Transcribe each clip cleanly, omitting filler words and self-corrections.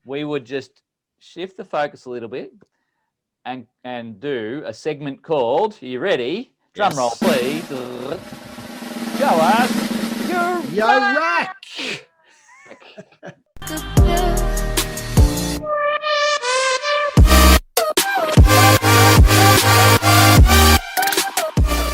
we would just shift the focus a little bit and do a segment called, are you ready? Drum roll, please. Show us your rack.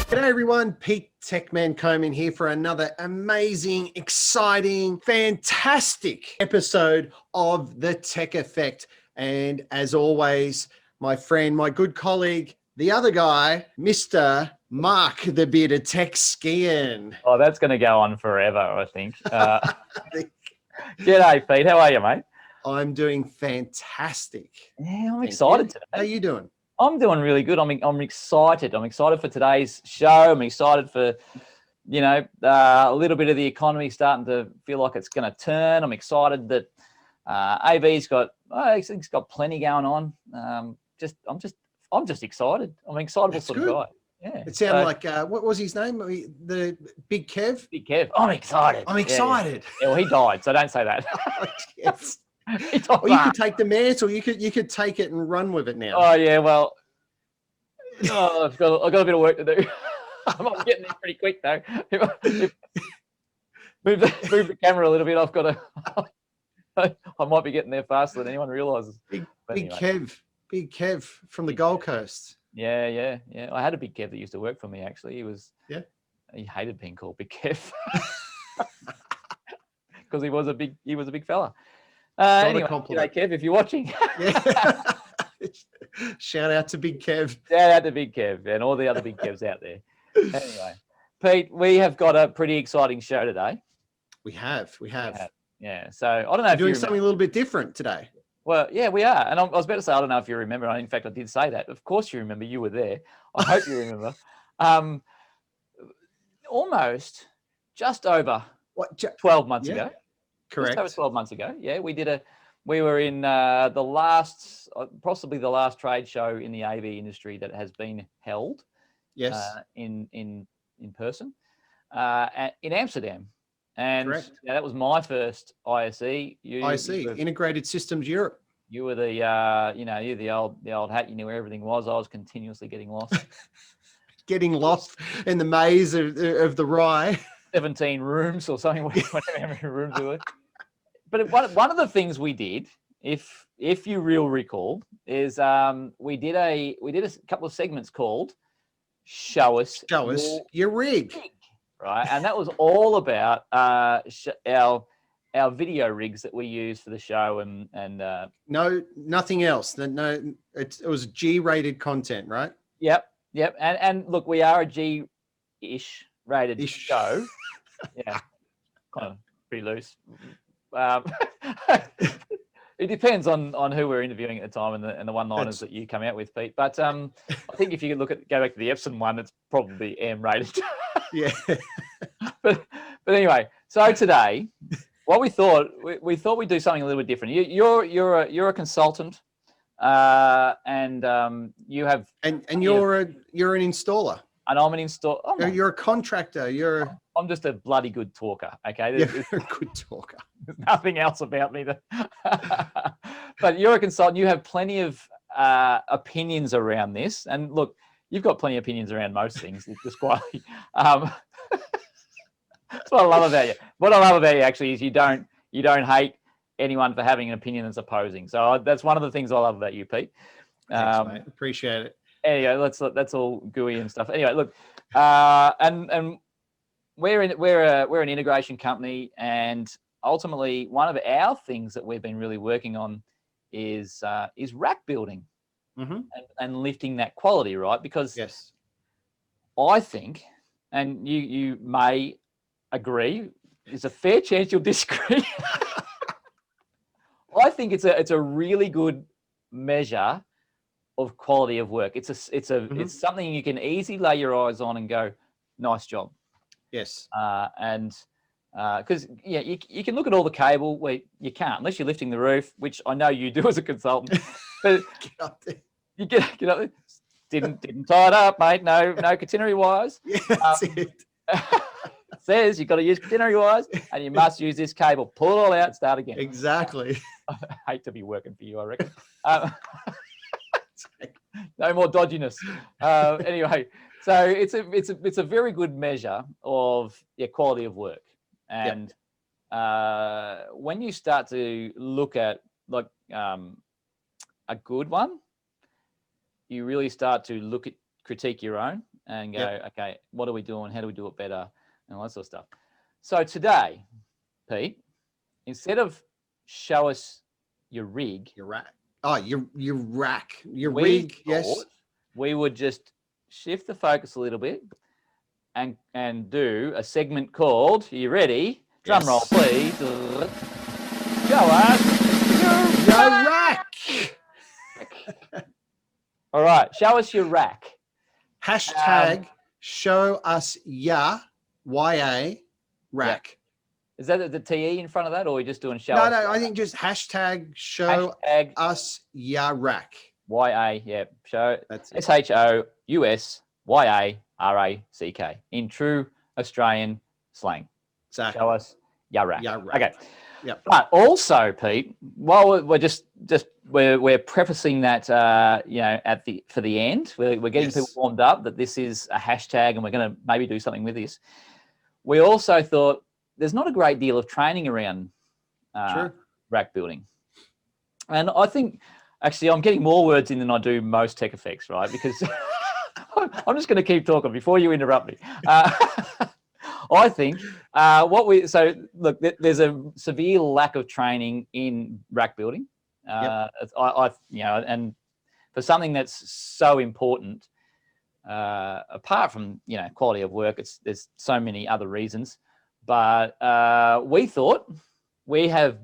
G'day everyone, Pete Tecman Coman here for another amazing, exciting, fantastic episode of The Tech Effect. And as always, my friend, my good colleague, the other guy, Mr. Mark, the bearded tech Skehan. Oh, that's going to go on forever, I think. G'day, Pete. How are you, mate? I'm doing fantastic. Yeah, I'm excited today. How are you doing? I'm doing really good. I'm excited. I'm excited for today's show. I'm excited for, a little bit of the economy starting to feel like it's going to turn. I'm excited that AV's got plenty going on. I'm just excited. I'm an excitable sort of guy. Yeah. It sounded like what was his name? The Big Kev. Big Kev. I'm excited. I'm excited. Yeah, well, he died, so don't say that. Yes. Or you could take the mantle. You could take it and run with it now. Oh yeah, well, I've got a bit of work to do. I'm getting there pretty quick though. Move the camera a little bit. I might be getting there faster than anyone realizes. Big Kev from the Gold Coast. Yeah. I had a Big Kev that used to work for me. Actually, he hated being called Big Kev because he was a big fella. Anyway, g'day, Kev, if you're watching. Yeah. Shout out to Big Kev. Shout out to Big Kev and all the other Big Kevs out there. Anyway, Pete, we have got a pretty exciting show today. We have. Yeah. So I don't know if you're doing something a little bit different today. Well, yeah, we are. And I was about to say, I don't know if you remember. In fact, I did say that. Of course you remember. You were there. I hope you remember. Almost just over 12 months ago. Correct. Just over 12 months ago. Yeah, we were in possibly the last trade show in the AV industry that has been held. Yes. In person, in Amsterdam. And that was my first ISE. ISE, Integrated Systems Europe. You were you're the old hat. You knew where everything was. I was continuously getting lost. Getting lost in the maze of the rye. 17 rooms or something. Whatever how many rooms there were. But one of the things we did, if you recall, is we did a couple of segments called Show Us Your Rig. Right, and that was all about our video rigs that we use for the show, and no, nothing else. No, it was G-rated content, right? Yep, and look, we are a G-ish rated show. Yeah, kind of pretty loose. It depends on who we're interviewing at the time and the one-liners that you come out with, Pete. But I think if you go back to the Epson one, it's probably M-rated. Yeah. But anyway, so today, what we thought we'd do something a little bit different. You're a consultant, and you have you're an installer. And I'm an installer. Oh, you're a contractor. I'm just a bloody good talker. Okay, you're a good talker. There's nothing else about me. But you're a consultant. You have plenty of opinions around this. And look, you've got plenty of opinions around most things. Just quietly. That's what I love about you. What I love about you actually is you don't hate anyone for having an opinion that's opposing. So that's one of the things I love about you, Pete. Thanks, mate. Appreciate it. Anyway, that's all gooey and stuff. Anyway, look, and we're an integration company, and ultimately one of our things that we've been really working on is rack building and lifting that quality, right? Because I think, and you may agree, there's a fair chance you'll disagree. I think it's a really good measure of quality of work. It's something you can easily lay your eyes on and go, nice job. Yes. And because you can look at all the cable. Well, you can't unless you're lifting the roof, which I know you do as a consultant. But get up there. You get up there. Didn't tie it up, mate. No catenary wires. Yeah, that's it. says you've got to use continuity wires and you must use this cable. Pull it all out, start again. Exactly. I hate to be working for you, I reckon. No more dodginess. Anyway, so it's a very good measure of your quality of work. And when you start to look at like a good one, you really start to critique your own and go, okay, what are we doing? How do we do it better? And all that sort of stuff. So today, Pete, instead of show us your rig, your rack. Oh, your rack, your rig. Yes. We would just shift the focus a little bit and do a segment called, are you ready? Drum roll, please. Show us your rack. All right, show us your rack. Hashtag show us ya, YA, rack. Is that the TE in front of that, or are we just doing show No, us? no, I think just hashtag show us ya rack. YA, yeah, show. That's it. SHOUSYARACK in true Australian slang. Exactly. Show us ya rack. Ya rack. Okay. Yep. But also, Pete, while we're prefacing that, for the end, we're getting people warmed up that this is a hashtag and we're going to maybe do something with this. We also thought there's not a great deal of training around rack building, and I think actually I'm getting more words in than I do most tech effects, right? Because I'm just going to keep talking before you interrupt me. I think look, there's a severe lack of training in rack building. And for something that's so important, apart from quality of work, there's so many other reasons. But we thought we've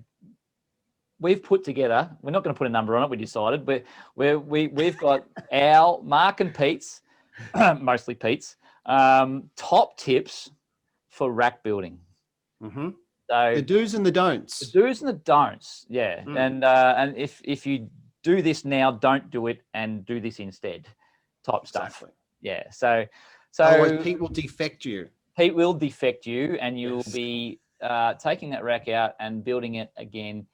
put together. We're not going to put a number on it. We decided, but we've got our Mark and Pete's, mostly Pete's, top tips for rack building. Mm-hmm. So the do's and the don'ts. The do's and the don'ts, yeah. And if you do this now, don't do it, and do this instead, type stuff. Exactly. Yeah. So otherwise Pete will defect you. Pete will defect you, and you'll be taking that rack out and building it again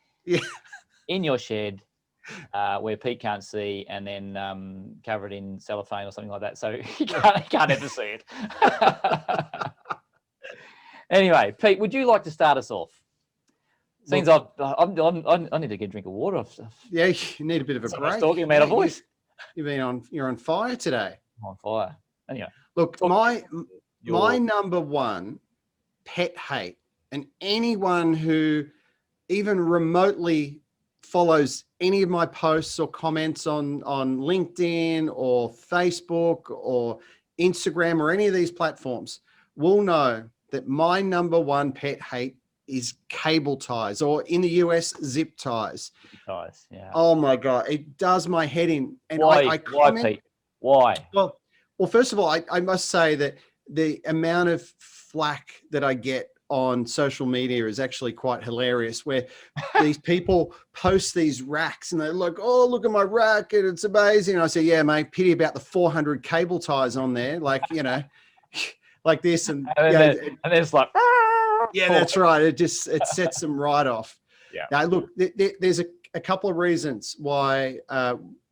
in your shed where Pete can't see, and then cover it in cellophane or something like that, so he can't ever see it. Anyway, Pete, would you like to start us off? Seems I need to get a drink of water off stuff. Yeah, you need a bit of a break. Talking about a voice. You're on fire today. I'm on fire. Anyway, look, my number one pet hate, and anyone who even remotely follows any of my posts or comments on LinkedIn or Facebook or Instagram or any of these platforms will know that my number one pet hate is cable ties, or in the US, zip ties. Zip ties, yeah. Oh my God, it does my head in. And why, Pete? Why? Well, first of all, I must say that the amount of flack that I get on social media is actually quite hilarious, where these people post these racks and they're like, oh, look at my rack and it's amazing. And I say, yeah, mate, pity about the 400 cable ties on there. Like, like this. And it's like, yeah, that's right. It sets them right off. Yeah. Now, look, there's a couple of reasons why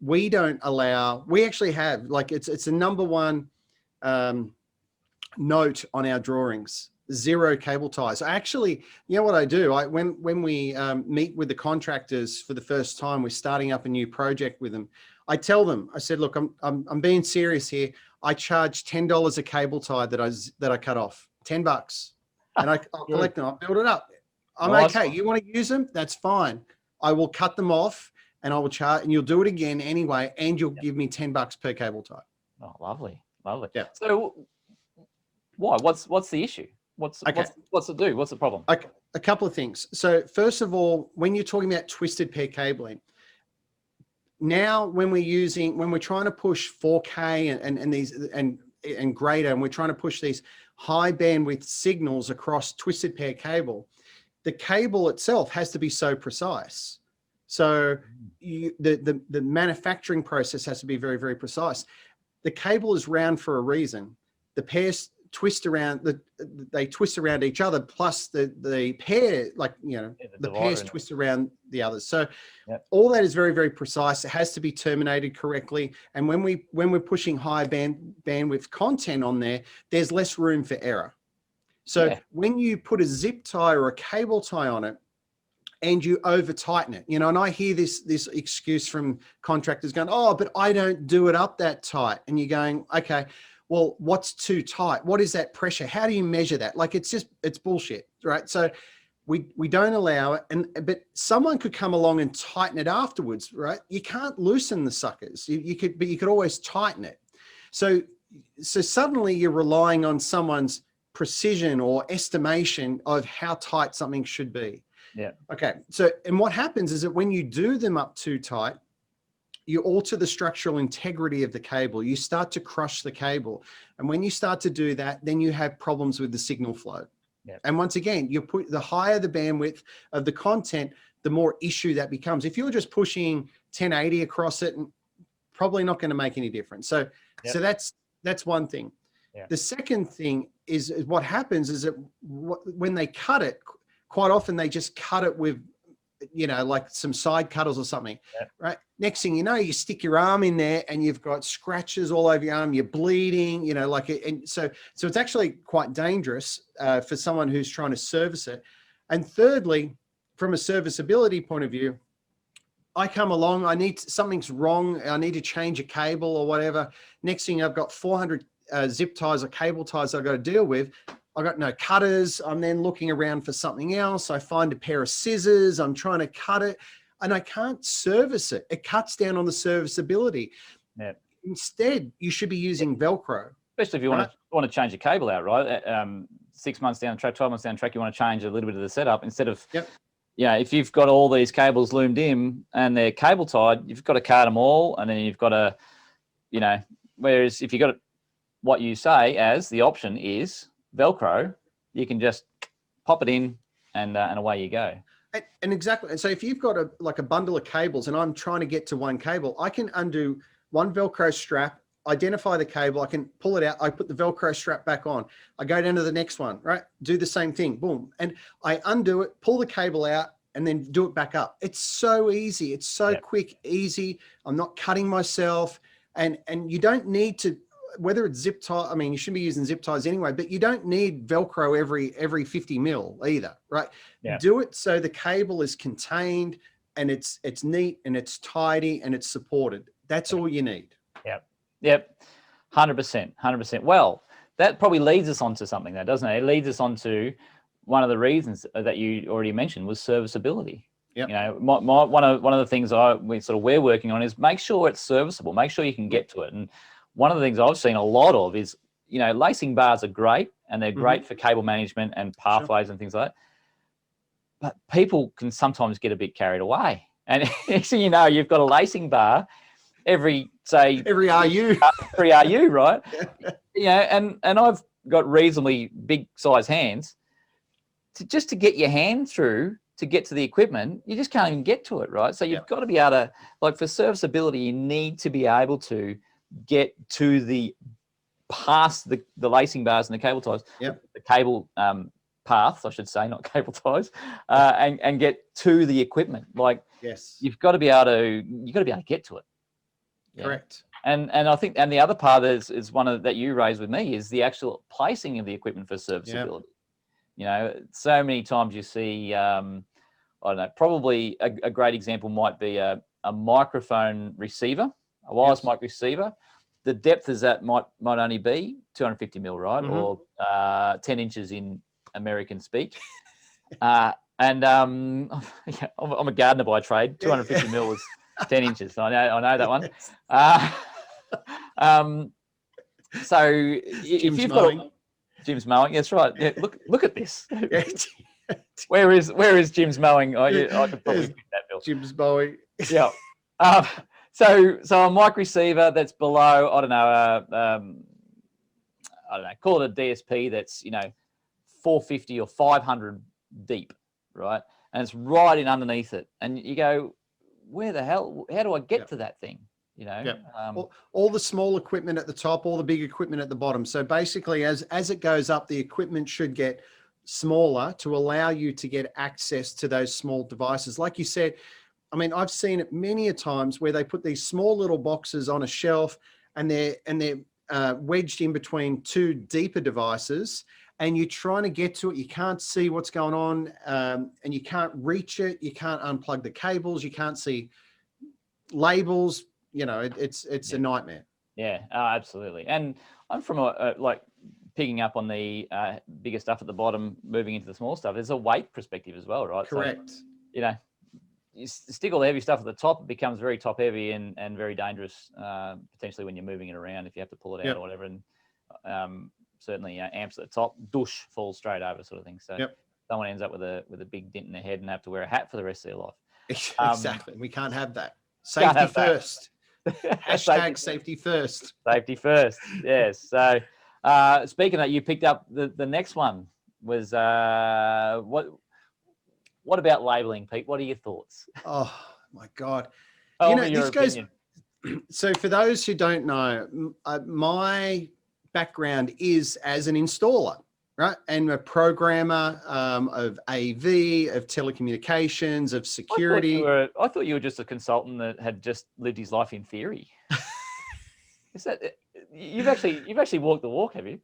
we don't allow, we actually have, like, it's a number one note on our drawings, 0 cable ties. Actually, you know what I do? When we meet with the contractors for the first time, we're starting up a new project with them. I tell them, I said, look, I'm being serious here. I charge $10 a cable tie that I cut off, $10, and I'll collect them. I'll build it up. I'm okay. You want to use them? That's fine. I will cut them off, and I will charge, and you'll do it again anyway, and you'll give me $10 per cable tie. Oh, lovely. Yeah. So, why? What's the issue? What's the do? What's the problem? A couple of things. So, first of all, when you're talking about twisted pair cabling, now when we're trying to push 4K and these and greater, and we're trying to push these high bandwidth signals across twisted pair cable, the cable itself has to be so precise. So the manufacturing process has to be very, very precise. The cable is round for a reason. The pairs twist around they twist around each other, plus the pair, like, the pairs twist around the others. So all that is very, very precise. It has to be terminated correctly. And when we're pushing high bandwidth content on there, there's less room for error. So when you put a zip tie or a cable tie on it, and you over tighten it, and I hear this excuse from contractors going, oh, but I don't do it up that tight. And you're going, okay, well, what's too tight? What is that pressure? How do you measure that? Like, it's bullshit, right? So we don't allow it. But someone could come along and tighten it afterwards, right? You can't loosen the suckers. You could always tighten it. So suddenly you're relying on someone's precision or estimation of how tight something should be. Yeah. Okay. So, and what happens is that when you do them up too tight, you alter the structural integrity of the cable. You start to crush the cable. And when you start to do that, then you have problems with the signal flow. Yeah. And once again, the higher the bandwidth of the content, the more issue that becomes. If you're just pushing 1080 across it, probably not going to make any difference. So, so that's one thing. Yeah. The second thing is what happens is that when they cut it, quite often they just cut it with, like some side cutters or something, right? Next thing you know, you stick your arm in there and you've got scratches all over your arm, you're bleeding, and so it's actually quite dangerous for someone who's trying to service it. And thirdly, from a serviceability point of view, I come along, something's wrong, I need to change a cable or whatever. Next thing, I've got 400 zip ties or cable ties I've got to deal with. I've got no cutters. I'm then looking around for something else. I find a pair of scissors. I'm trying to cut it and I can't service it. It cuts down on the serviceability. Yeah. Instead, you should be using Velcro. Especially if you want to change a cable out, right? 6 months down the track, 12 months down the track, you want to change a little bit of the setup instead of, if you've got all these cables loomed in and they're cable tied, you've got to card them all. And then you've got to, whereas if you got what you say as the option is Velcro, you can just pop it in and away you go. And exactly. And so if you've got a bundle of cables and I'm trying to get to one cable, I can undo one Velcro strap, identify the cable, I can pull it out, I put the Velcro strap back on, I go down to the next one, right? Do the same thing, boom. And I undo it, pull the cable out, and then do it back up. It's so easy. It's so quick, easy. I'm not cutting myself. And you don't need to, whether it's zip tie, I mean, you shouldn't be using zip ties anyway, but you don't need Velcro every 50 mil either, right? Yeah. Do it so the cable is contained and it's neat and it's tidy and it's supported. That's all you need. Yep. 100%. Well, that probably leads us onto something there, doesn't it? It leads us onto one of the reasons that you already mentioned was serviceability. Yep. One of the things we're working on is make sure it's serviceable, make sure you can get to it. And one of the things I've seen a lot of is, lacing bars are great and they're great for cable management and pathways and things like that. But people can sometimes get a bit carried away. And so, you've got a lacing bar every RU, right? And I've got reasonably big size hands. Just to get your hand through to get to the equipment, you just can't even get to it, right? So you've got to be able to, for serviceability, you need to be able to get to past the lacing bars and the cable ties, the cable paths, I should say, not cable ties, and get to the equipment. You've got to be able to get to it. Correct. And I think, and the other part is one that you raised with me is the actual placing of the equipment for serviceability. So many times you see, I don't know, probably a great example might be a microphone receiver, a wireless mic receiver. The depth of that might only be 250 mil, right? Or 10 inches in American speak. I'm a gardener by trade. 250 mil is 10 inches. I know that one. So if you've got Jim's mowing, that's right. Yeah, look at this. Where is Jim's mowing? I could probably fit that, Bill. Jim's mowing. Yeah. So a mic receiver that's below, I don't know, call it a DSP that's 450 or 500 deep, right? And it's right in underneath it, and you go, where the hell? How do I get to that thing? you know. Yep. All the small equipment at the top, all the big equipment at the bottom. So basically, as it goes up, the equipment should get smaller to allow you to get access to those small devices. Like you said, I mean, I've seen it many a times where they put these small little boxes on a shelf, and they're wedged in between two deeper devices, and you're trying to get to it. You can't see what's going on, and you can't reach it. You can't unplug the cables. You can't see labels. You know, it's a nightmare. Yeah, absolutely. And I'm from like picking up on the bigger stuff at the bottom, moving into the small stuff. There's a weight perspective as well, right? Correct. So, you know, you stick all the heavy stuff at the top, it becomes very top heavy and very dangerous, potentially when you're moving it around, if you have to pull it out or whatever. And certainly amps at the top, douche, falls straight over, sort of thing. So someone ends up with a big dent in their head and have to wear a hat for the rest of their life. Exactly. We can't have that. Safety first. Hashtag safety first. Safety first. Yes. So speaking of that, you picked up the next one was what about labeling, Pete? What are your thoughts? Oh my God. You know, this goes. So for those who don't know, my background is as an installer, right? And a programmer of AV, of telecommunications, of security. I thought you were just a consultant that had just lived his life in theory. Is that you've actually walked the walk, have you?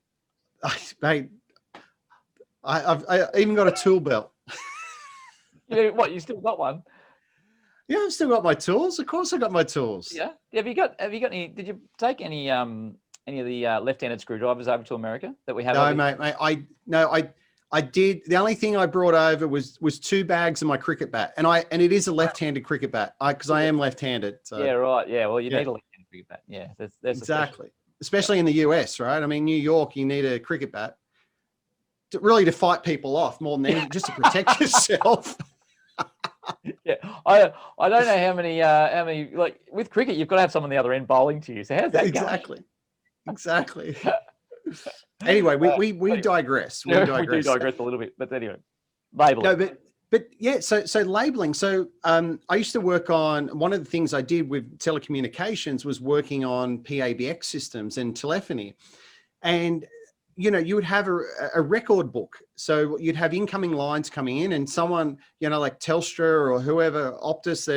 Mate, I even got a tool belt. What, you still got one? Yeah, I've still got my tools. Of course I got my tools. Yeah. Have you got any, did you take any of the left-handed screwdrivers over to America that we have? No, mate. I did. The only thing I brought over was 2 bags of my cricket bat. And it is a left-handed cricket bat because I am left-handed. So. Yeah, right. Yeah. Well, you need a left-handed cricket bat. Yeah. That's exactly. Especially in the US, right? I mean, New York, you need a cricket bat to fight people off more than just to protect yourself. Yeah, I don't know how many like with cricket you've got to have someone on the other end bowling to you. So how's that exactly? Anyway, we digress. We do digress a little bit, but anyway, labeling. No, but yeah, so labeling. So I used to work on, one of the things I did with telecommunications was working on PABX systems and telephony, and you know, you would have a record book. So you'd have incoming lines coming in, and someone, you know, like Telstra or whoever, Optus,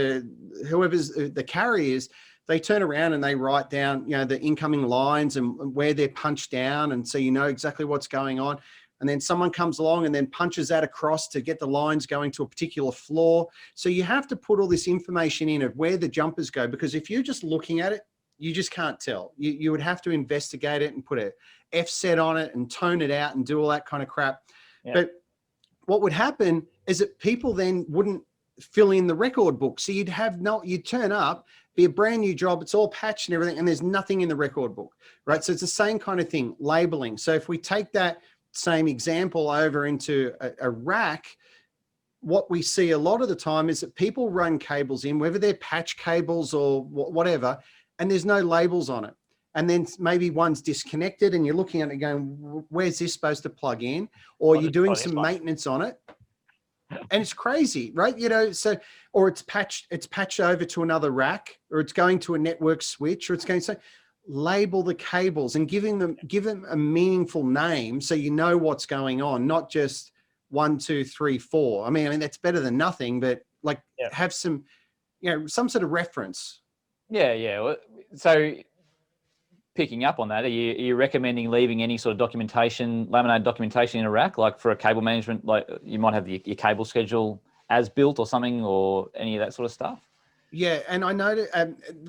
whoever's the carriers, they turn around and they write down, you know, the incoming lines and where they're punched down. And so you know exactly what's going on. And then someone comes along and then punches that across to get the lines going to a particular floor. So you have to put all this information in of where the jumpers go, because if you're just looking at it, you just can't tell. You would have to investigate it and put a F set on it and tone it out and do all that kind of crap. Yeah. But what would happen is that people then wouldn't fill in the record book. So you'd turn up, be a brand new job, it's all patched and everything, and there's nothing in the record book, right? So it's the same kind of thing, labeling. So if we take that same example over into a rack, what we see a lot of the time is that people run cables in, whether they're patch cables or whatever, and there's no labels on it. And then maybe one's disconnected and you're looking at it going, where's this supposed to plug in? Or you're doing some maintenance on it. And it's crazy, right? You know, so, or it's patched over to another rack, or it's going to a network switch, or it's going to say, label the cables and give them a meaningful name so you know what's going on, not just 1, 2, 3, 4. I mean, that's better than nothing, but like have some, you know, some sort of reference. Yeah. So picking up on that, are you recommending leaving any sort of documentation, laminated documentation in a rack, like for a cable management, like you might have your cable schedule as built or something, or any of that sort of stuff? Yeah, and I know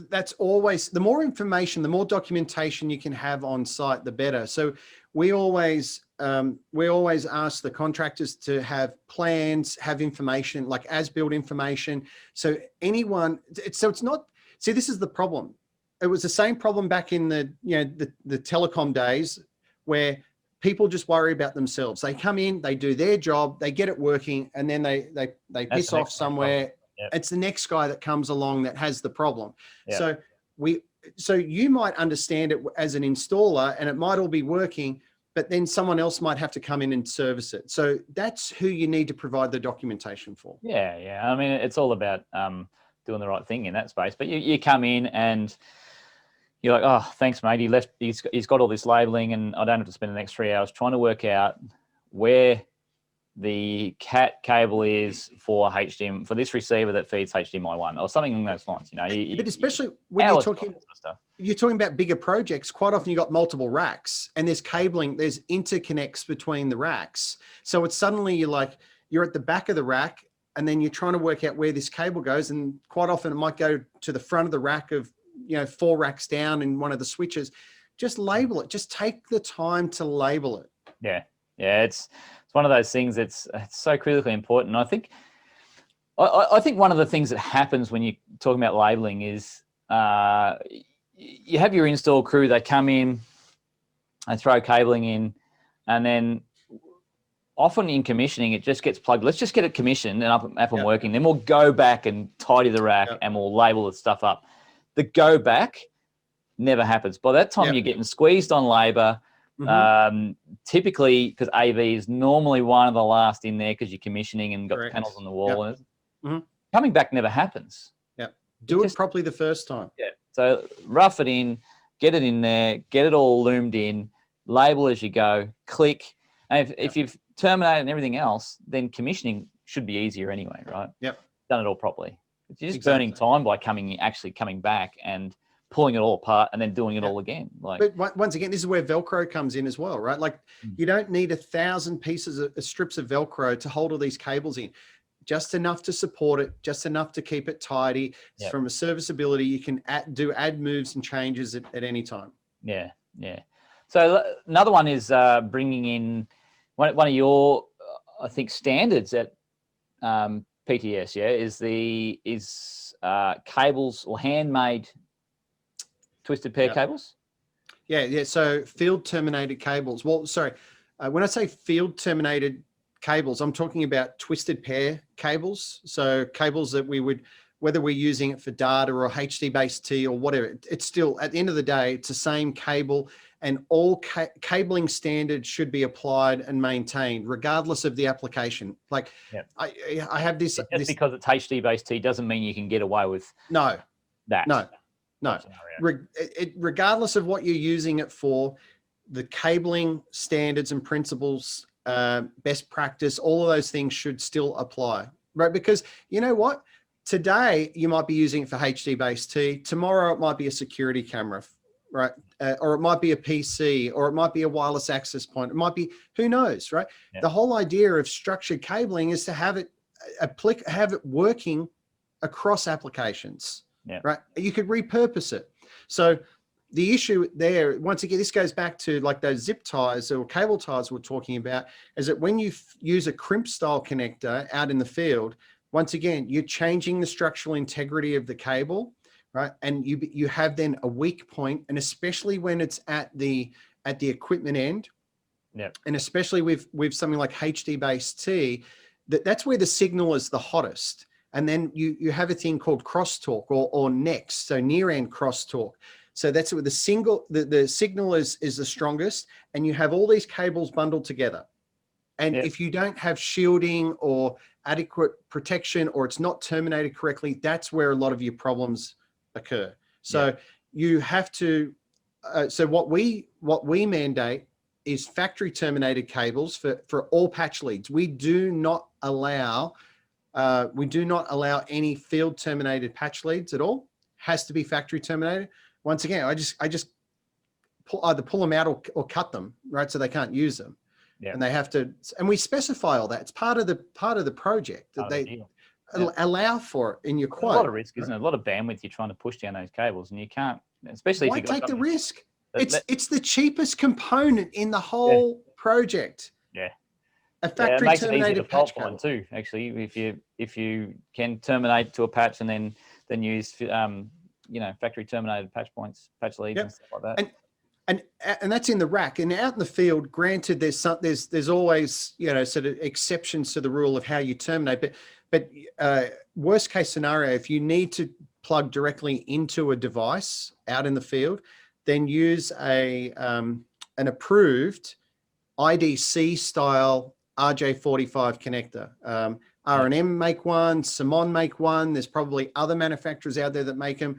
that's always, the more information, the more documentation you can have on site, the better. So we always ask the contractors to have plans, have information, like as-built information. So it's not, see, this is the problem. It was the same problem back in the telecom days, where people just worry about themselves. They come in, they do their job, they get it working, and then they piss off somewhere. Yep. It's the next guy that comes along that has the problem. Yep. So you might understand it as an installer and it might all be working, but then someone else might have to come in and service it. So that's who you need to provide the documentation for. Yeah. I mean, it's all about doing the right thing in that space. But you come in and you're like, oh, thanks, mate. He's got all this labeling, and I don't have to spend the next 3 hours trying to work out where the cat cable is for HDMI, for this receiver that feeds HDMI 1 or something along those lines. But especially when you're talking about bigger projects, quite often you got multiple racks and there's cabling, there's interconnects between the racks. So it's suddenly you're at the back of the rack, and then you're trying to work out where this cable goes. And quite often it might go to the front of the rack of, 4 racks down in one of the switches. Just label it. Just take the time to label it. Yeah. It's one of those things that's so critically important. And I think one of the things that happens when you're talking about labeling is you have your install crew, they come in, they throw cabling in, and then often in commissioning, it just gets plugged. Let's just get it commissioned and up and working. Then we'll go back and tidy the rack and we'll label the stuff up. The go back never happens. By that time, you're getting squeezed on labor. Typically, because AV is normally one of the last in there because you're commissioning and got the panels on the wall. Coming back never happens. Do it properly the first time. So rough it in, get it in there, get it all loomed in, label as you go, click. And if you've terminated and everything else, then commissioning should be easier anyway, right? Done it all properly. You're just burning time by actually coming back and pulling it all apart and then doing it all again. But once again, this is where Velcro comes in as well, right? Like you don't need 1,000 pieces of strips of Velcro to hold all these cables in. Just enough to support it, just enough to keep it tidy. From a serviceability, you can add moves and changes at any time. Yeah. So another one is bringing in one of your, I think, standards at PTS. Is cables or handmade twisted pair cables. So field terminated cables. Well, sorry, when I say field terminated cables, I'm talking about twisted pair cables. So cables that we would, whether we're using it for data or HD base T or whatever, it's still, at the end of the day, it's the same cable, and all cabling standards should be applied and maintained regardless of the application. Like I have this. Just because it's HD base T doesn't mean you can get away with that. No. Regardless of what you're using it for, the cabling standards and principles, best practice, all of those things should still apply, right? Because you know what? Today, you might be using it for HD base T. Tomorrow, it might be a security camera, right? Or it might be a PC, or it might be a wireless access point. It might be, who knows, right? The whole idea of structured cabling is to have it working across applications, right? You could repurpose it. So the issue there, once again, this goes back to like those zip ties or cable ties we're talking about, is that when you use a crimp style connector out in the field, once again, you're changing the structural integrity of the cable, right? And you have then a weak point, and especially when it's at the equipment end, and especially with something like HD base T, that's where the signal is the hottest. And then you have a thing called crosstalk or next, so near end crosstalk. So that's where the signal is the strongest, and you have all these cables bundled together. And if you don't have shielding or adequate protection, or it's not terminated correctly, that's where a lot of your problems occur. So you have to, so what we mandate is factory terminated cables for all patch leads. We do not allow any field terminated patch leads at all. Has to be factory terminated. Once again, I just either pull them out or cut them, right? So they can't use them. And they have to, and we specify all that. It's part of the project that they allow for it in your quote. A lot of risk, isn't it? A lot of bandwidth you're trying to push down those cables, and you can't, especially Why if you take the risk? It's the cheapest component in the whole project. A factory terminated patch cable too. Actually, if you can terminate to a patch and then use factory terminated patch points, patch leads, and stuff like that. And that's in the rack. And out in the field, granted, there's always sort of exceptions to the rule of how you terminate. But worst case scenario, if you need to plug directly into a device out in the field, then use an approved IDC style RJ45 connector. R&M make one, Simon make one. There's probably other manufacturers out there that make them.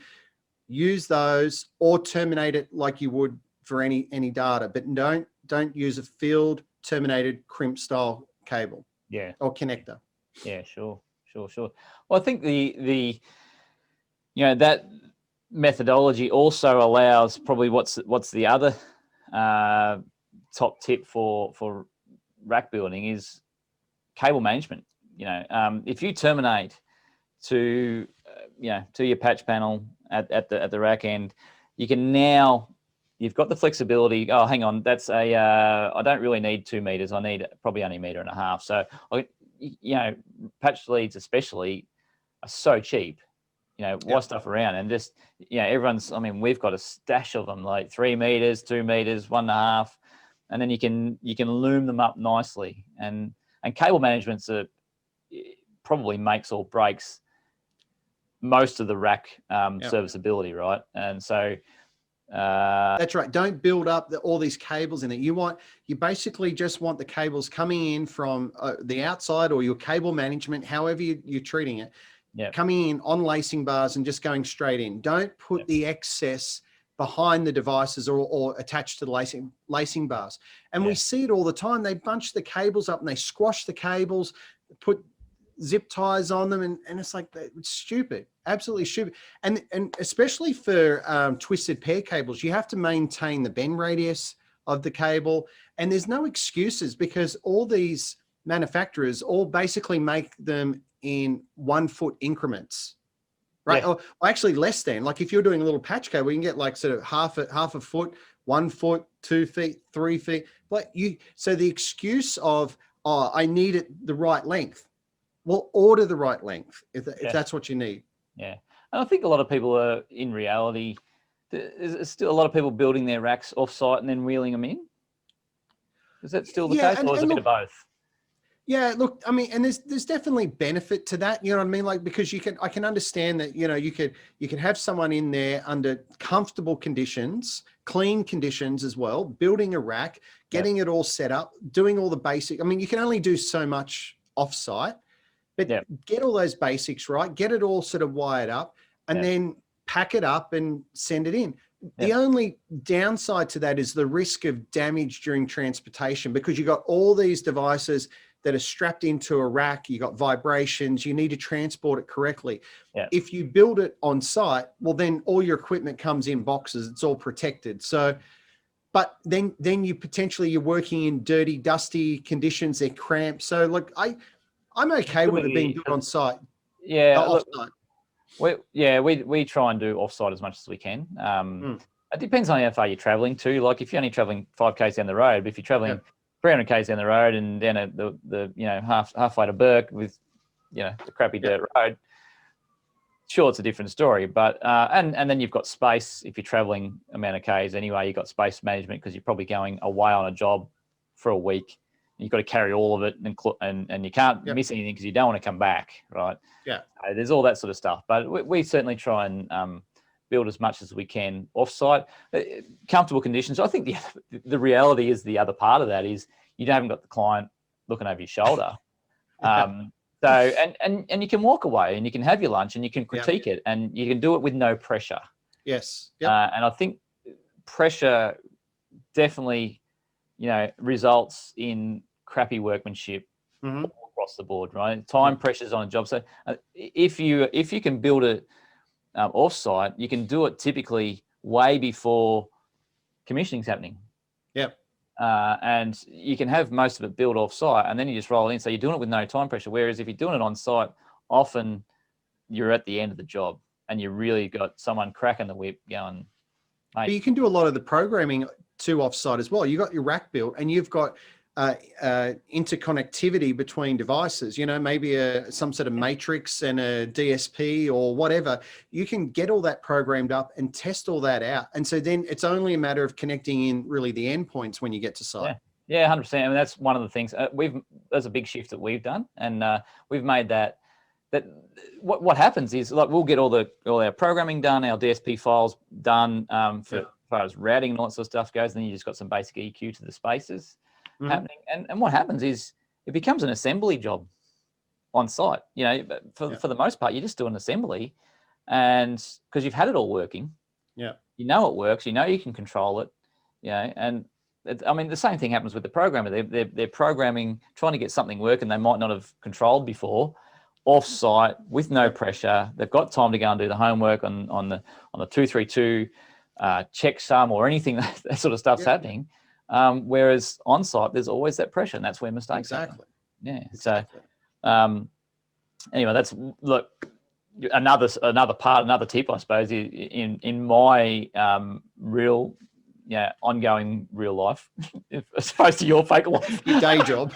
Use those or terminate it like you would for any data, but don't use a field terminated crimp style cable or connector. Yeah, sure. Well, I think the that methodology also allows probably what's the other top tip for rack building is cable management. If you terminate to your patch panel at the rack end, you've got the flexibility. Oh, hang on, that's I don't really need 2 meters. I need probably only 1.5 meters. So patch leads especially are so cheap. Why stuff around and just we've got a stash of them, like 3 meters, 2 meters, 1.5, and then you can loom them up nicely. And cable management's probably makes or breaks most of the rack serviceability, right? And so that's right. Don't build up all these cables in it. You basically just want the cables coming in from the outside, or your cable management, however you're treating it, coming in on lacing bars and just going straight in. Don't put the excess behind the devices or attached to the lacing bars. And we see it all the time. They bunch the cables up and they squash the cables, put zip ties on them, and it's like, it's stupid, absolutely stupid. And especially for twisted pair cables, you have to maintain the bend radius of the cable, and there's no excuses because all these manufacturers all basically make them in 1 foot increments, right? Or actually less than. Like if you're doing a little patch cable, you can get like sort of half a foot, 1 foot, 2 feet, 3 feet. So the excuse of, oh, I need it the right length. Well, order the right length if that's what you need. Yeah. And I think a lot of people are, in reality, there's still a lot of people building their racks off-site and then wheeling them in. Is that still the case, or is it a bit of both? Yeah, look, I mean, and there's definitely benefit to that, you know what I mean? Like, because I can understand that, you can have someone in there under comfortable conditions, clean conditions as well, building a rack, getting it all set up, doing all the basic. I mean, you can only do so much off-site. But get all those basics right, get it all sort of wired up, and then pack it up and send it in. The only downside to that is the risk of damage during transportation, because you've got all these devices that are strapped into a rack, you got vibrations, you need to transport it correctly. If you build it on site, well, then all your equipment comes in boxes, it's all protected. So, but then you're working in dirty, dusty conditions, they're cramped. So look, I'm okay with it being built on site. Off-site. We try and do off-site as much as we can. It depends on how far you're traveling to. Like if you're only traveling 5 k's down the road, but if you're traveling 300 k's down the road and down at the halfway to Burke with the crappy dirt road, sure, it's a different story. But and then you've got space if you're traveling amount of k's anyway. You've got space management because you're probably going away on a job for a week. You've got to carry all of it, and you can't miss anything because you don't want to come back, right? There's all that sort of stuff. But we certainly try and build as much as we can off-site. Comfortable conditions. I think the reality is the other part of that is you haven't got the client looking over your shoulder. So and you can walk away and you can have your lunch and you can critique it and you can do it with no pressure. Yes. And I think pressure definitely results in crappy workmanship all across the board, right? Time pressures on a job. So if you can build it off-site, you can do it typically way before commissioning's happening. And you can have most of it built off-site, and then you just roll it in. So you're doing it with no time pressure. Whereas if you're doing it on-site, often you're at the end of the job, and you really got someone cracking the whip going. Mate. But you can do a lot of the programming too off-site as well. You got your rack built, and you've got interconnectivity between devices. Maybe some sort of matrix and a DSP or whatever. You can get all that programmed up and test all that out, and so then it's only a matter of connecting in really the endpoints when you get to site. Yeah, 100%. I mean, that's one of the things there's a big shift that we've done, and we've made that. What happens is, like, we'll get all our programming done, our DSP files done for as far as routing and all that sort of stuff goes, and then you just got some basic EQ to the spaces happening. And what happens is it becomes an assembly job. on site. You know, but for the most part, you just do an assembly, and because you've had it all working, you know it works, you know you can control it, you know, and I mean the same thing happens with the programmer. They're programming, trying to get something working they might not have controlled before, off site with no pressure. They've got time to go and do the homework on the 232 checksum or anything that sort of stuff's happening. Whereas on site, there's always that pressure, and that's where mistakes happen. Yeah. Exactly. So anyway, that's another tip, I suppose, in my real, ongoing real life, as opposed to your fake life, your day job.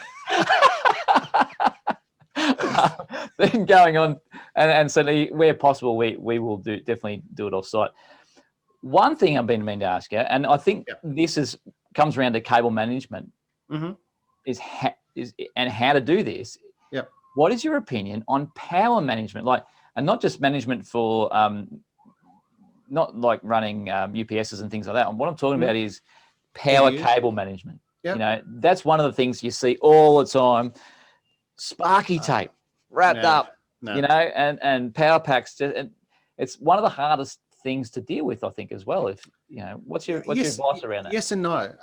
Then going on, and certainly where possible, we will definitely do it off site. One thing I've been meaning to ask you, and I think this comes around to cable management, is how to do this. Yep. What is your opinion on power management? And not just management for, not like running UPSs and things like that. And what I'm talking about is power cable management. Yep. You know, that's one of the things you see all the time. Sparky tape wrapped up, you know, and power packs. It's one of the hardest things to deal with, I think, as well. If you know, what's your advice around that? Yes and no.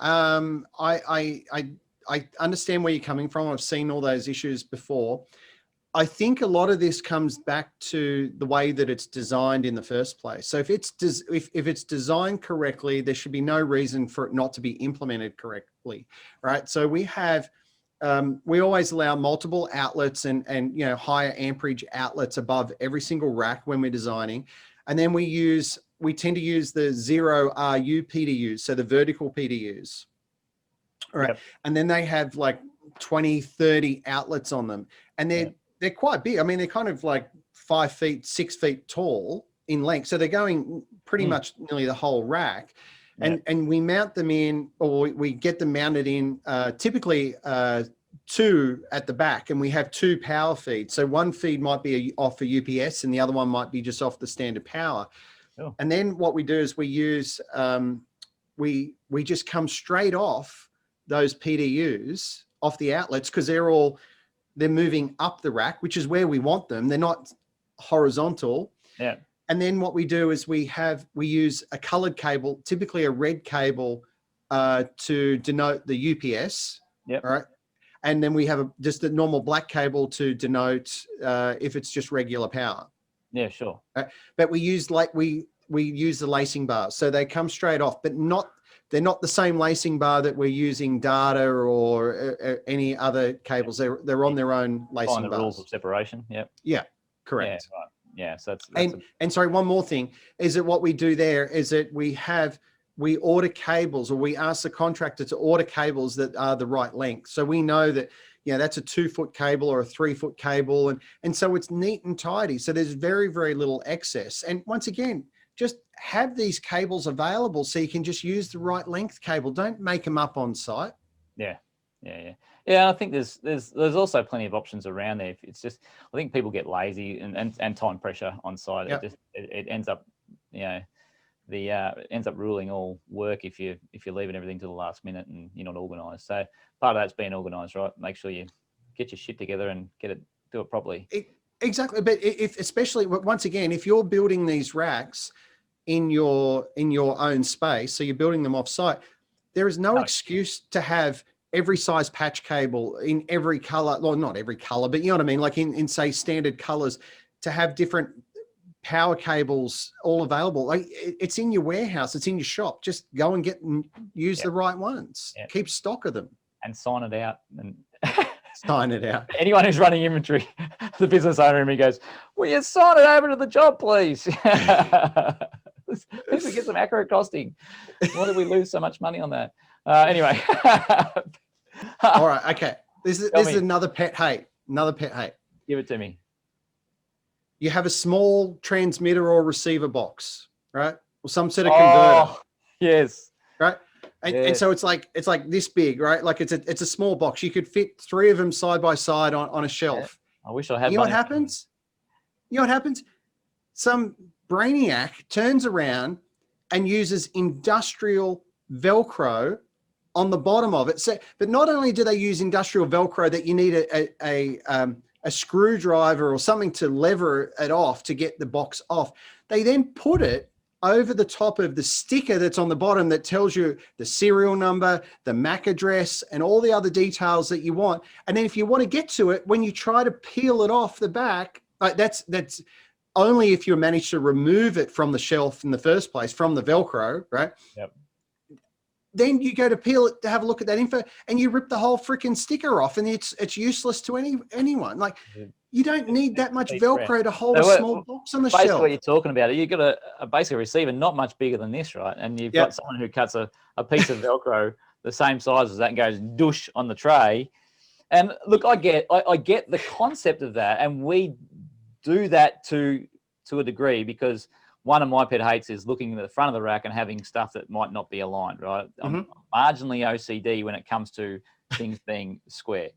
I understand where you're coming from. I've seen all those issues before. I think a lot of this comes back to the way that it's designed in the first place. So if it's designed correctly, there should be no reason for it not to be implemented correctly, right? So we have, we always allow multiple outlets and you know, higher amperage outlets above every single rack when we're designing. And then we tend to use the 0 RU PDUs, so the vertical PDUs. All right. Yep. And then they have like 20, 30 outlets on them. And they're quite big. I mean, they're kind of like 5 feet, 6 feet tall in length. So they're going pretty much nearly the whole rack. And we mount them in, or we get them mounted in typically 2 at the back, and we have 2 power feeds. So one feed might be off for UPS and the other one might be just off the standard power. Oh. And then what we do is we use, we just come straight off those PDUs off the outlets, because they're moving up the rack, which is where we want them. They're not horizontal. Yeah. And then what we do is we use a colored cable, typically a red cable, to denote the UPS. Yep. Right. And then we have just a normal black cable to denote if it's just regular power. Yeah, sure. Right? But we use we use the lacing bars, so they come straight off, but they're not the same lacing bar that we're using data or any other cables. They're on their own lacing bars. The rules of separation. Yep. Yeah. Correct. Yeah. Right. Yeah. So and sorry, one more thing is that what we do there is that we order cables, or we ask the contractor to order cables that are the right length. So we know that, you know, that's a 2-foot cable or a 3-foot cable. And so it's neat and tidy. So there's very, very little excess. And once again, just have these cables available so you can just use the right length cable. Don't make them up on site. Yeah. I think there's also plenty of options around there. It's just, I think people get lazy and time pressure on site. Yep. It ends up, you know, it ends up ruling all work if you're leaving everything to the last minute and you're not organised. So part of that's being organised, right? Make sure you get your shit together and do it properly. Exactly. But especially once again, if you're building these racks in your own space, so you're building them off site, there is no excuse to have every size patch cable in every color. Well, not every color, but you know what I mean? Like in say standard colors, to have different power cables all available. Like it's in your warehouse, it's in your shop. Just go and use the right ones. Yep. Keep stock of them. And sign it out. And sign it out. Anyone who's running inventory, the business owner in me goes, "Will you sign it over to the job, please?" Let's get some accurate costing. Why did we lose so much money on that? Anyway. All right. Okay. This is another pet hate. Give it to me. You have a small transmitter or receiver box, right? Or some sort of converter. Yes. Right. And so it's like this big, right? Like it's a small box. You could fit 3 of them side by side on a shelf. Yeah. I wish I had. You know what happens? Some brainiac turns around and uses industrial Velcro on the bottom of it. So, but not only do they use industrial Velcro that you need a a screwdriver or something to lever it off to get the box off. They then put it over the top of the sticker that's on the bottom that tells you the serial number, the MAC address, and all the other details that you want. And then if you want to get to it, when you try to peel it off the back, that's only if you manage to remove it from the shelf in the first place, from the Velcro, right? Yep. Then you go to peel it to have a look at that info, and you rip the whole freaking sticker off, and it's useless to anyone. Like, you don't need that much Velcro to hold a small box on the shelf. Basically, what you're talking about, you've got a basically receiver not much bigger than this, right? And you've got someone who cuts a piece of Velcro the same size as that and goes douche on the tray. And look, I get the concept of that, and we do that to a degree, because one of my pet hates is looking at the front of the rack and having stuff that might not be aligned, right? I'm marginally OCD when it comes to things being square.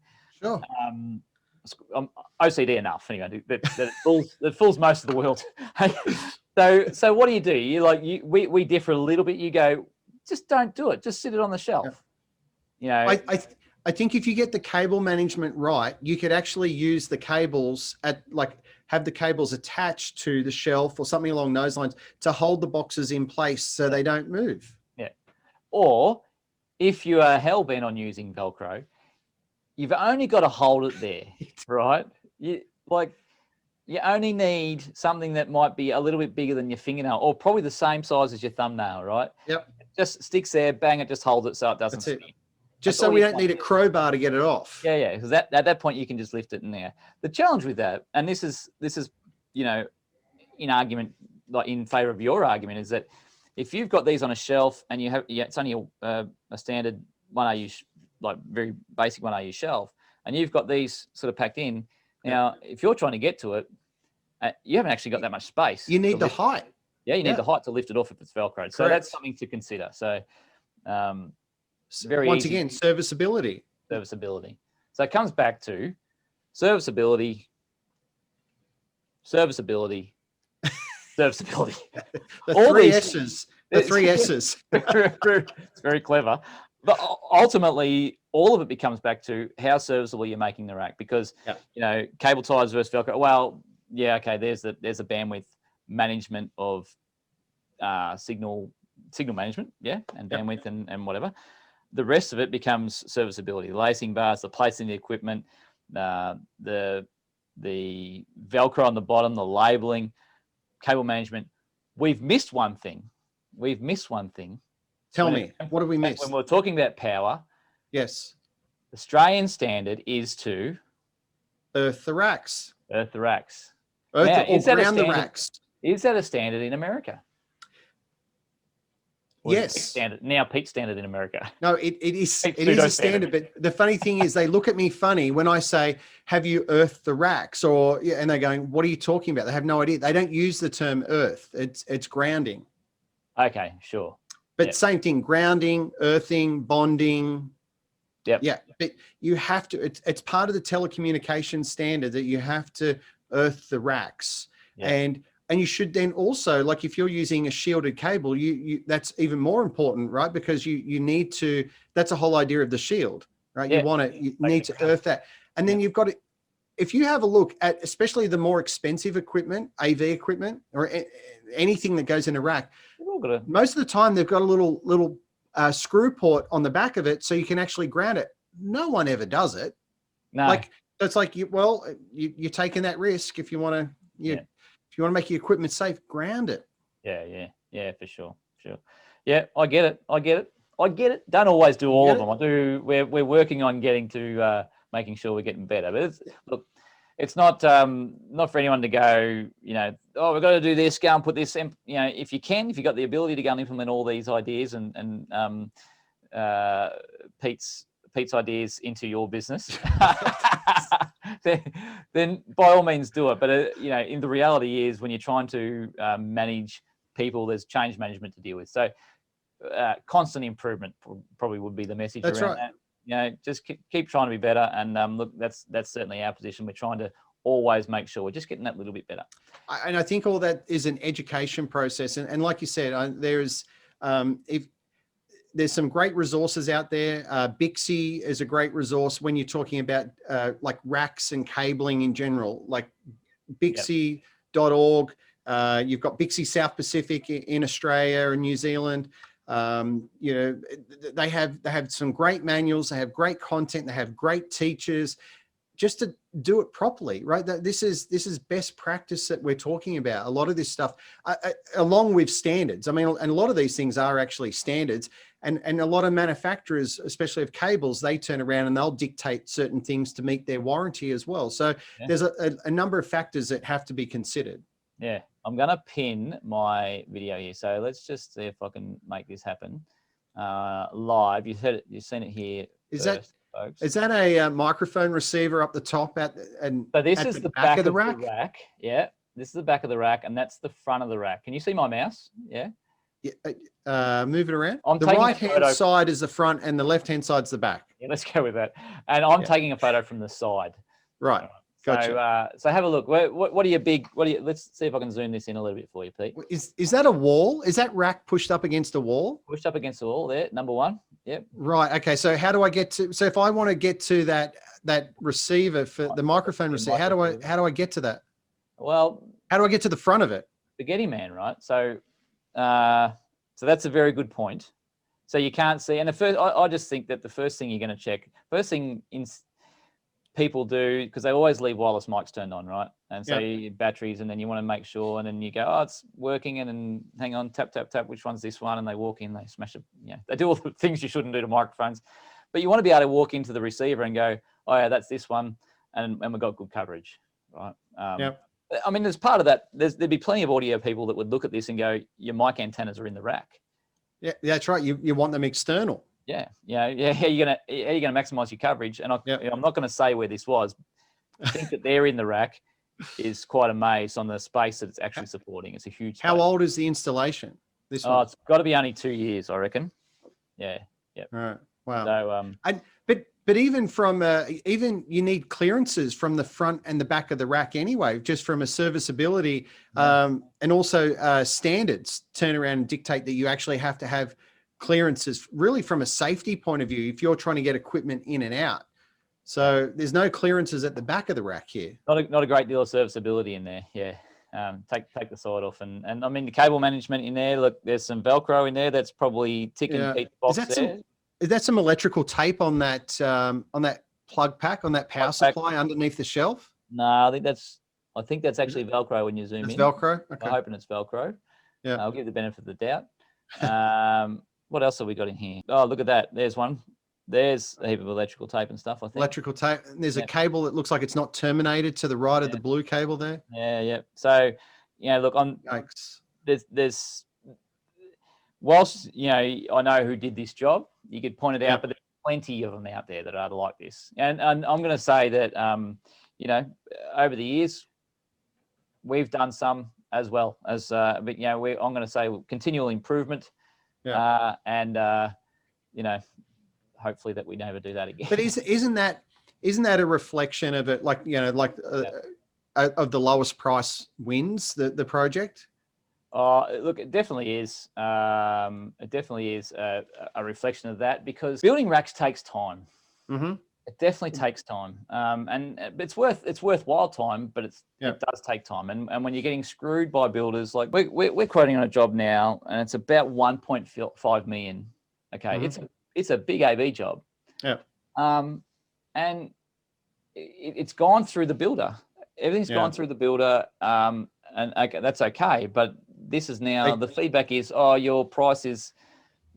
Sure. I'm OCD enough anyway that fools most of the world. So what do? We differ a little bit. You go, just don't do it. Just sit it on the shelf. Yeah. I think if you get the cable management right, you could actually use the cables have the cables attached to the shelf or something along those lines to hold the boxes in place so they don't move. Yeah. Or if you are hell bent on using Velcro, you've only got to hold it there, right? You only need something that might be a little bit bigger than your fingernail, or probably the same size as your thumbnail, right? Yep. It just sticks there, bang, it just holds it so it doesn't spin. Just so we don't need a crowbar to get it off. Yeah, because at that point you can just lift it in there. The challenge with that, and this is in argument, like in favor of your argument, is that if you've got these on a shelf and it's only a standard 1AU, like very basic 1AU shelf, and you've got these sort of packed in. Now, if you're trying to get to it, you haven't actually got that much space. You need the height. Yeah, you need the height to lift it off if it's Velcro. So that's something to consider. So once again, serviceability. Serviceability. So it comes back to serviceability. Serviceability. All three S's. The three S's. It's very clever. But ultimately, all of it becomes back to how serviceable you're making the rack, because cable ties versus Velcro. Well, yeah, okay. There's the bandwidth management of signal management, and bandwidth and whatever. The rest of it becomes serviceability: lacing bars, the placing of the equipment, the Velcro on the bottom, the labeling, cable management. We've missed one thing. Tell me, what have we missed? When we're talking about power, yes, Australian standard is to earth the racks. Or ground the racks. Is that a standard in America? Or yes. Pete's standard in America. No, it is a standard. But the funny thing is, they look at me funny when I say, "Have you earthed the racks?" And they're going, "What are you talking about?" They have no idea. They don't use the term earth. It's grounding. Okay, sure. But same thing: grounding, earthing, bonding. Yep. Yeah, but you have to. It's part of the telecommunications standard that you have to earth the racks. Yep. And you should then also, like if you're using a shielded cable, you that's even more important, right? Because you need to, that's a whole idea of the shield, right? Yeah. You need to earth that. And then you've got to, if you have a look at, especially the more expensive equipment, AV equipment, or anything that goes in a rack, most of the time they've got a little screw port on the back of it so you can actually ground it. No one ever does it. No. It's like, you're taking that risk if you want to, if you want to make your equipment safe, ground it. Yeah, for sure. Yeah, I get it. Don't always do all of them. We're working on getting to making sure we're getting better. But it's not for anyone to go, we've got to do this, go and put this in. If you've got the ability to go and implement all these ideas and Pete's ideas into your business, then by all means do it. But in the reality is, when you're trying to manage people, there's change management to deal with. So constant improvement probably would be the message. That's around right. that. Just keep trying to be better. And look, that's certainly our position. We're trying to always make sure we're just getting that little bit better. And I think all that is an education process. And like you said, there's there's some great resources out there. Bixie is a great resource when you're talking about like racks and cabling in general, like Bixie.org. You've got Bixie South Pacific in Australia and New Zealand. You know, they have some great manuals. They have great content. They have great teachers. Just to do it properly, right? This is best practice that we're talking about. A lot of this stuff, along with standards. I mean, and a lot of these things are actually standards. And a lot of manufacturers, especially of cables, they turn around and they'll dictate certain things to meet their warranty as well. So there's a number of factors that have to be considered. Yeah, I'm gonna pin my video here. So let's just see if I can make this happen live. You've seen it here. Is first, folks. Is that a microphone receiver up the top So this is the back of the rack. Yeah, this is the back of the rack, and that's the front of the rack. Can you see my mouse? Yeah. Yeah. Move it around. I'm the right-hand side is the front, and the left-hand side's the back. Yeah, let's go with that. And I'm taking a photo from the side. Right. Gotcha. So have a look. What are your big? Let's see if I can zoom this in a little bit for you, Pete. Is that a wall? Is that rack pushed up against a wall? Pushed up against the wall there. Number one. Yep. Right. Okay. So how do I get to? So if I want to get to that receiver for the microphone receiver, how do I get to that? Well, how do I get to the front of it? Spaghetti man, right? So that's a very good point. So you can't see. And I just think that the first thing you're going to check, first thing people do, because they always leave wireless mics turned on, right? And so your batteries, and then you want to make sure, and then you go, oh, it's working, and then hang on, tap, tap, tap, which one's this one? And they walk in, they smash it. Yeah, they do all the things you shouldn't do to microphones. But you want to be able to walk into the receiver and go, oh yeah, that's this one, and we've got good coverage, right? I mean, as part of that, there'd be plenty of audio people that would look at this and go, your mic antennas are in the rack. Yeah, that's right. You want them external. Yeah. How are you gonna maximize your coverage? And I'm not going to say where this was. I think that they're in the rack is quite amazed on the space that it's actually supporting. It's a huge space. How old is the installation? It's got to be only 2 years, I reckon. Yeah. Yep. All right. Wow. So but even from even you need clearances from the front and the back of the rack anyway, just from a serviceability and also standards turn around and dictate that you actually have to have clearances really from a safety point of view if you're trying to get equipment in and out. So there's no clearances at the back of the rack here. Not a great deal of serviceability in there. Yeah. Take the side off, and I mean the cable management in there. Look, there's some Velcro in there that's probably ticking the box there. Is that some electrical tape on that plug pack, on that power supply underneath the shelf? No, I think that's actually Velcro when you zoom in. It's Velcro? Okay. I'm hoping it's Velcro. Yeah. I'll give the benefit of the doubt. What else have we got in here? Oh, look at that. There's one. There's a heap of electrical tape and stuff, I think. Electrical tape. And there's a cable that looks like it's not terminated to the right of the blue cable there. Yeah. So, look, there's whilst, I know who did this job, you could point it out, but there's plenty of them out there that are like this. And I'm going to say that, over the years, we've done some as well as, but, I'm going to say continual improvement. Yeah. Hopefully that we never do that again. But isn't that a reflection of it? Like, of the lowest price wins the project? Look, it definitely is. It definitely is a reflection of that, because building racks takes time. Mm-hmm. It definitely takes time. And it's worthwhile time, but it does take time. And when you're getting screwed by builders, like we're quoting on a job now, and it's about 1.5 million. Okay. Mm-hmm. It's a big AV job. Yeah. And it's gone through the builder. Everything's gone through the builder. And okay, that's okay. But this is now, the feedback is, your price is,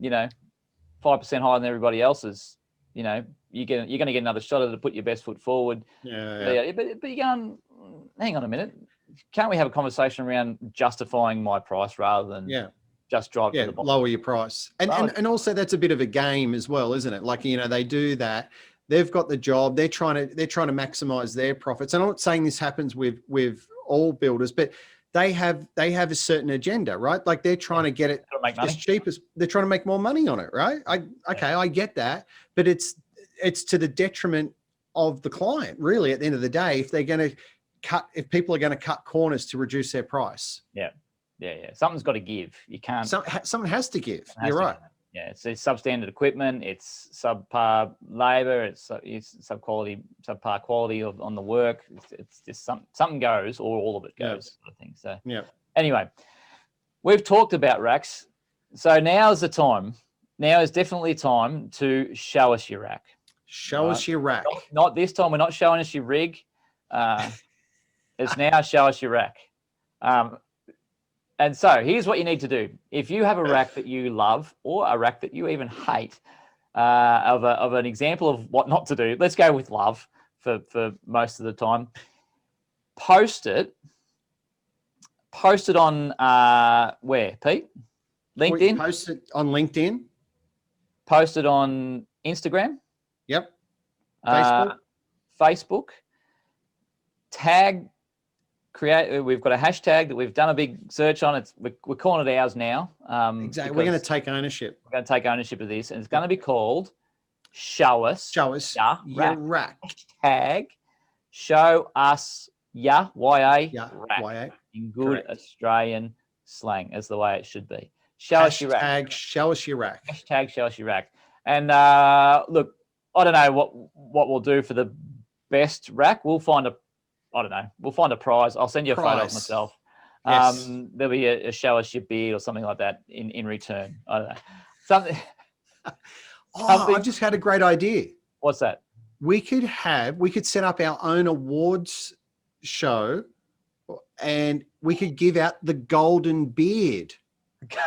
5% higher than everybody else's. You're going to get another shot at it to put your best foot forward. Yeah. But you're going, hang on a minute. Can't we have a conversation around justifying my price rather than just drive to the bottom? Lower your price. And also that's a bit of a game as well, isn't it? Like, they do that. They've got the job. They're trying to maximize their profits. And I'm not saying this happens with all builders, but they have a certain agenda, right? Like they're trying to get it as cheap as they're trying to make more money on it, right? I get that, but it's to the detriment of the client, really, at the end of the day, if people are going to cut corners to reduce their price. Yeah. Something's got to give. You can't. Someone has to give. You're right. Yeah, it's substandard equipment. It's subpar labor. It's subpar quality on the work. It's just something goes, or all of it goes, sort of thing. So anyway, we've talked about racks. So now is the time. Now is definitely time to show us your rack. Show us your rack. Not this time. We're not showing us your rig. It's now show us your rack. And so here's what you need to do. If you have a rack that you love or a rack that you even hate, of an example of what not to do, let's go with love for most of the time. Post it on where, Pete? LinkedIn? Post it on LinkedIn. Post it on Instagram. Yep. Facebook. Tag. We've got a hashtag that we've done a big search on. We're calling it ours now. Exactly. We're going to take ownership. We're going to take ownership of this, and it's going to be called Show Us Your Rack. Hashtag Show Us Ya Rack. In good Australian slang, as the way it should be. Show us your rack. Hashtag Show Us Your Rack. Hashtag Show Us Your Rack. And look, I don't know what we'll do for the best rack. We'll find a prize. I'll send you a photo of myself. Yes. There'll be a show us your beard or something like that in return. I don't know. Something. I've just had a great idea. What's that? We could set up our own awards show, and we could give out the Golden Beard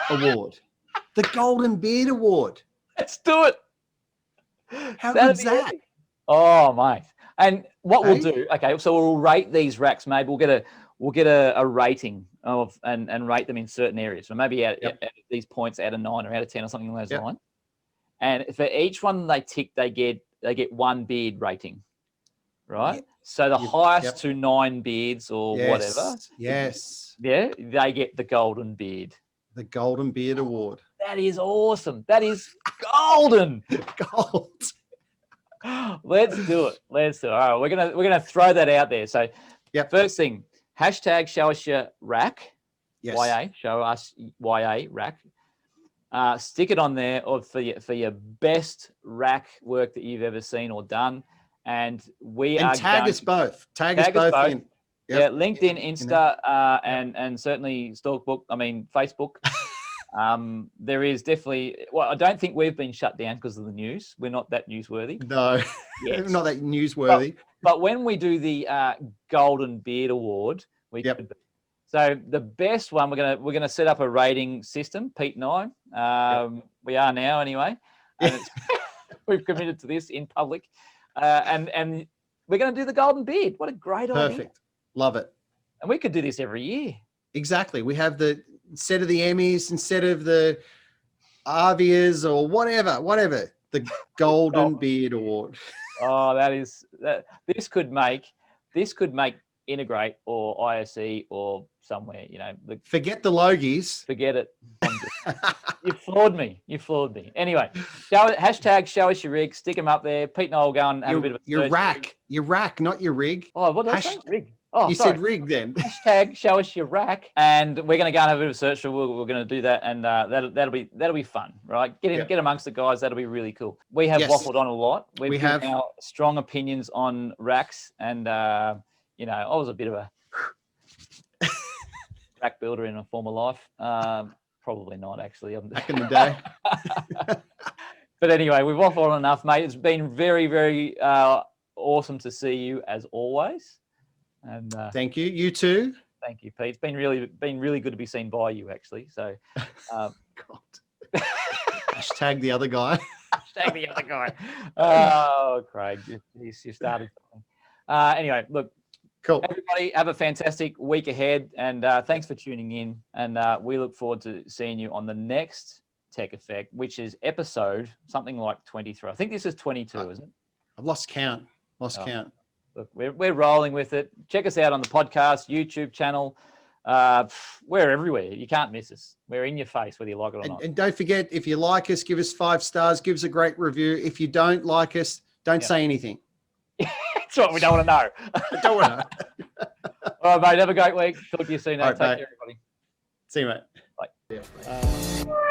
Award. The Golden Beard Award. Let's do it. How good's that? Easy. Oh, mate. And what we'll do, okay, so we'll rate these racks. Maybe we'll get a rating of and rate them in certain areas. So maybe at these points out of 9 or out of 10 or something along those lines. And for each one they tick, they get one beard rating, right? So the highest to 9 beards or whatever. Yes. Yeah, they get the Golden Beard. The Golden Beard Award. That is awesome. That is golden. Gold. Let's do it. All right, we're gonna throw that out there. So, first thing, hashtag Show Us Your Rack. Yes. YA, Show Us YA Rack. Stick it on there for your best rack work that you've ever seen or done, and tag us both. Tag us both in. Yep. Yeah, LinkedIn, Insta, and certainly Facebook. There is definitely. Well, I don't think we've been shut down because of the news. We're not that newsworthy. No, not that newsworthy. But when we do the Golden Beard Award, we could be. So the best one, we're gonna set up a rating system. Pete and I, we are now anyway. And we've committed to this in public, and we're gonna do the Golden Beard. What a great idea! Perfect. Love it. And we could do this every year. Exactly. We have instead of the Emmys, instead of the Arvias or whatever, the Golden Beard Award. Oh, this could make Integrate or ISE or somewhere, forget the Logies. Forget it. You floored me. Anyway, hashtag Show Us Your Rig. Stick them up there. Pete and I will go and have a bit of a your rack, not your rig. Oh, what did I say? Rig. Oh, you said rig then. Hashtag Show Us Your Rack, and we're going to go and have a bit of a search. So we're going to do that, and that'll be fun, right? Get amongst the guys. That'll be really cool. We have waffled on a lot. We have our strong opinions on racks, and I was a bit of a rack builder in a former life. Probably not actually. Back in the day. But anyway, we've waffled on enough, mate. It's been very, very awesome to see you as always. And thank you. You too. Thank you, Pete. It's been really good to be seen by you, actually. So, God. Hashtag the other guy. Hashtag the other guy. Oh, Craig, you started something. Anyway, look. Cool. Everybody, have a fantastic week ahead, and thanks for tuning in. And we look forward to seeing you on the next Tech Effect, which is episode something like 23. I think this is 22, isn't it? I've lost count. Count. Look, we're rolling with it. Check us out on the podcast, YouTube channel. We're everywhere. You can't miss us. We're in your face, whether you like it or not. And don't forget, if you like us, give us 5 stars. Give us a great review. If you don't like us, don't say anything. That's what we don't want to know. Don't want to know. All right, mate. Have a great week. Talk to you soon. All right, Take care, everybody. See you, mate. Bye.